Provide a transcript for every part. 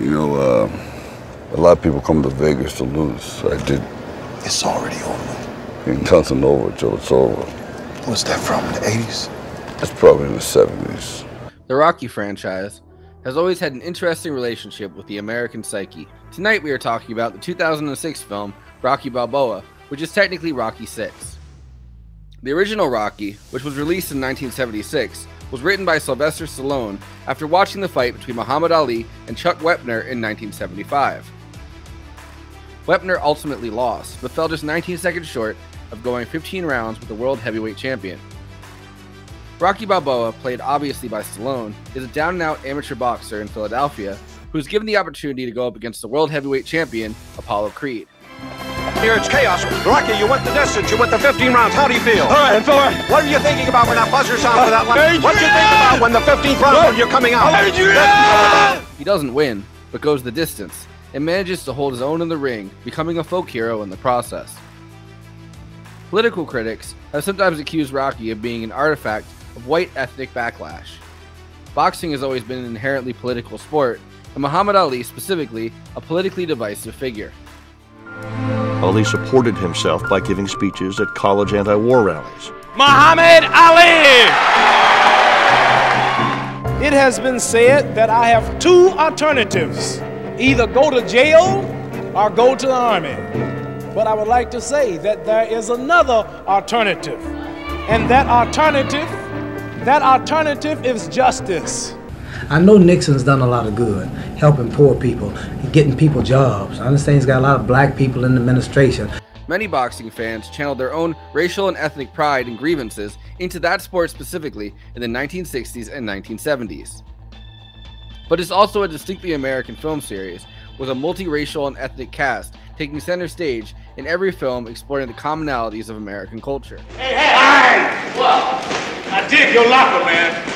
You know, a lot of people come to Vegas to lose. I did. It's already over. Ain't nothing over till it's over. What's that from, the 80s? It's probably in the 70s. The Rocky franchise has always had an interesting relationship with the American psyche. Tonight we are talking about the 2006 film Rocky Balboa, which is technically Rocky VI. The original Rocky, which was released in 1976, was written by Sylvester Stallone after watching the fight between Muhammad Ali and Chuck Wepner in 1975. Wepner ultimately lost, but fell just 19 seconds short of going 15 rounds with the world heavyweight champion. Rocky Balboa, played obviously by Stallone, is a down-and-out amateur boxer in Philadelphia who is given the opportunity to go up against the world heavyweight champion, Apollo Creed. Here it's chaos. Rocky, you went the distance. You went the 15 rounds. How do you feel? All right, I'm fine. What are you thinking about when that buzzer sounds for that line? What do you think about when the 15th round when you're coming out? He doesn't win, but goes the distance and manages to hold his own in the ring, becoming a folk hero in the process. Political critics have sometimes accused Rocky of being an artifact of white ethnic backlash. Boxing has always been an inherently political sport, and Muhammad Ali specifically a politically divisive figure. Ali supported himself by giving speeches at college anti-war rallies. Muhammad Ali! It has been said that I have two alternatives. Either go to jail or go to the army. But I would like to say that there is another alternative. And that alternative is justice. I know Nixon's done a lot of good, helping poor people, getting people jobs. I understand he's got a lot of black people in the administration. Many boxing fans channeled their own racial and ethnic pride and grievances into that sport specifically in the 1960s and 1970s. But it's also a distinctly American film series, with a multiracial and ethnic cast taking center stage in every film exploring the commonalities of American culture. Hey! Well, I dig your locker, man.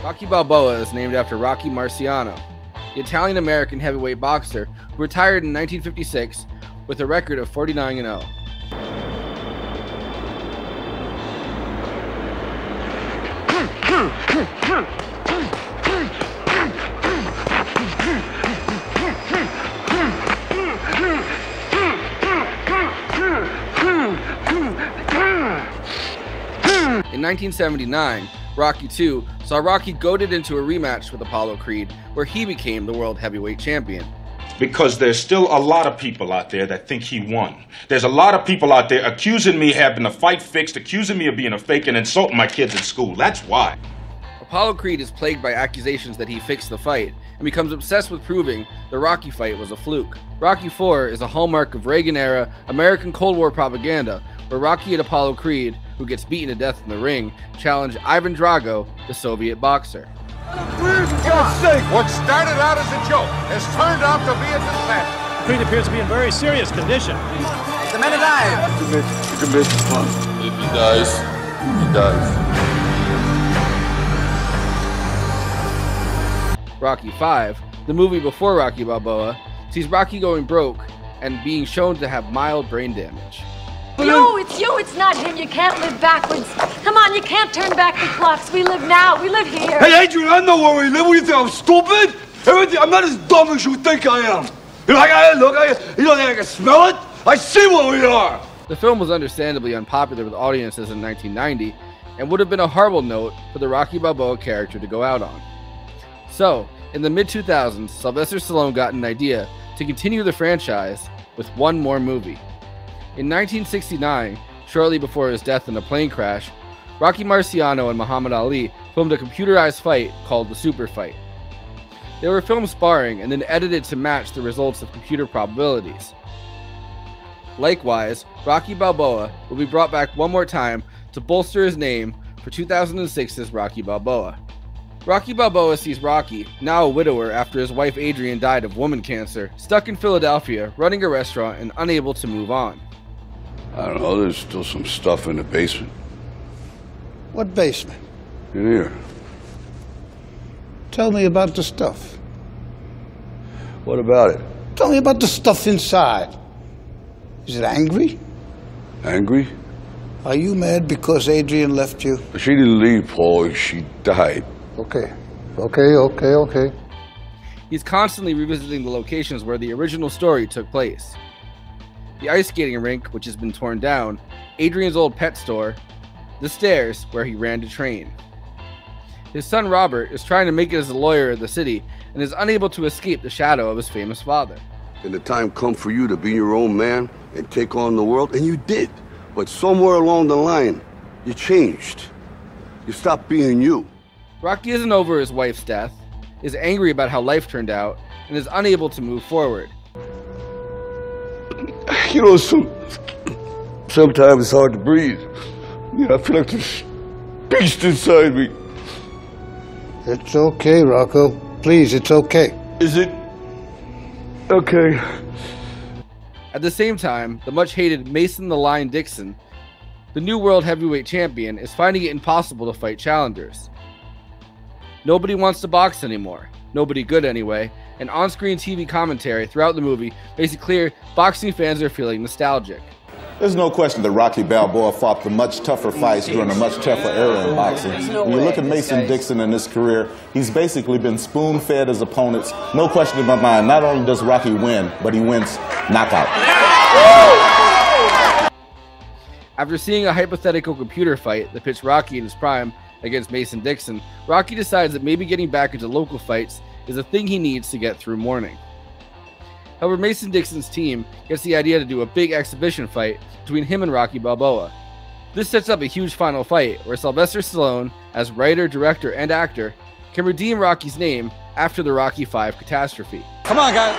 Rocky Balboa is named after Rocky Marciano, the Italian-American heavyweight boxer who retired in 1956 with a record of 49-0. In 1979, Rocky II saw Rocky goaded into a rematch with Apollo Creed, where he became the world heavyweight champion. Because there's still a lot of people out there that think he won. There's a lot of people out there accusing me of having the fight fixed, accusing me of being a fake and insulting my kids at school. That's why. Apollo Creed is plagued by accusations that he fixed the fight and becomes obsessed with proving the Rocky fight was a fluke. Rocky IV is a hallmark of Reagan-era American Cold War propaganda, where Rocky and Apollo Creed, who gets beaten to death in the ring, challenge Ivan Drago, the Soviet boxer. What started out as a joke has turned out to be a disaster. Creed appears to be in very serious condition. The man alive. You can miss the fun. If he dies, he dies. Rocky V, the movie before Rocky Balboa, sees Rocky going broke and being shown to have mild brain damage. It's not him. You can't live backwards. Come on, you can't turn back the clocks. We live now. We live here. Hey, Adrian, I know where we live. What do you think, I'm stupid? I'm not as dumb as you think I am. You know, you don't think I can smell it? I see what we are. The film was understandably unpopular with audiences in 1990 and would have been a horrible note for the Rocky Balboa character to go out on. So, in the mid-2000s, Sylvester Stallone got an idea to continue the franchise with one more movie. In 1969, shortly before his death in a plane crash, Rocky Marciano and Muhammad Ali filmed a computerized fight called The Super Fight. They were filmed sparring and then edited to match the results of computer probabilities. Likewise, Rocky Balboa will be brought back one more time to bolster his name for 2006's Rocky Balboa. Rocky Balboa sees Rocky, now a widower after his wife Adrian died of woman cancer, stuck in Philadelphia running a restaurant and unable to move on. I don't know, there's still some stuff in the basement. What basement? In here. Tell me about the stuff. What about it? Tell me about the stuff inside. Is it angry? Angry? Are you mad because Adrian left you? She didn't leave, Paul. She died. Okay. Okay. He's constantly revisiting the locations where the original story took place. The ice skating rink, which has been torn down, Adrian's old pet store, the stairs where he ran to train. His son Robert is trying to make it as a lawyer of the city and is unable to escape the shadow of his famous father. And the time come for you to be your own man and take on the world, and you did. But somewhere along the line, you changed. You stopped being you. Rocky isn't over his wife's death, is angry about how life turned out, and is unable to move forward. You know, sometimes it's hard to breathe. You know, I feel like this beast inside me. It's okay, Rocco. Please, it's okay. Is it? Okay. At the same time, the much-hated Mason the Lion Dixon, the new world heavyweight champion, is finding it impossible to fight challengers. Nobody wants to box anymore. Nobody good anyway, and on-screen TV commentary throughout the movie makes it clear boxing fans are feeling nostalgic. There's no question that Rocky Balboa fought the much tougher fights during a much tougher era in boxing. When you look at Mason Dixon in his career, he's basically been spoon-fed his opponents. No question in my mind, not only does Rocky win, but he wins knockout. After seeing a hypothetical computer fight that pitched Rocky in his prime against Mason Dixon, Rocky decides that maybe getting back into local fights is a thing he needs to get through mourning. However, Mason Dixon's team gets the idea to do a big exhibition fight between him and Rocky Balboa. This sets up a huge final fight where Sylvester Stallone, as writer, director, and actor, can redeem Rocky's name after the Rocky V catastrophe. Come on, guys.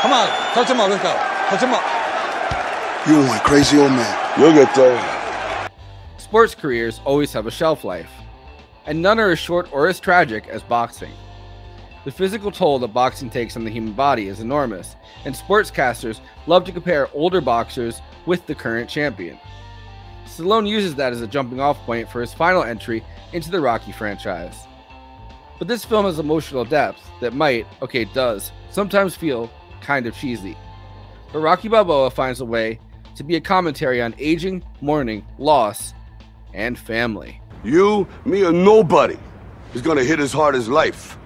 Come on. Touch him up. Let's go. Touch him up. You one crazy old man. You'll get there. Sports careers always have a shelf life, and none are as short or as tragic as boxing. The physical toll that boxing takes on the human body is enormous, and sportscasters love to compare older boxers with the current champion. Stallone uses that as a jumping-off point for his final entry into the Rocky franchise. But this film has emotional depth that might, does, sometimes feel kind of cheesy. But Rocky Balboa finds a way to be a commentary on aging, mourning, loss, and family. You, me, or nobody is gonna hit as hard as life.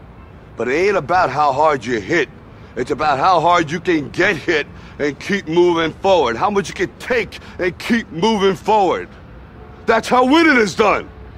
But it ain't about how hard you hit. It's about how hard you can get hit and keep moving forward. How much you can take and keep moving forward. That's how winning is done.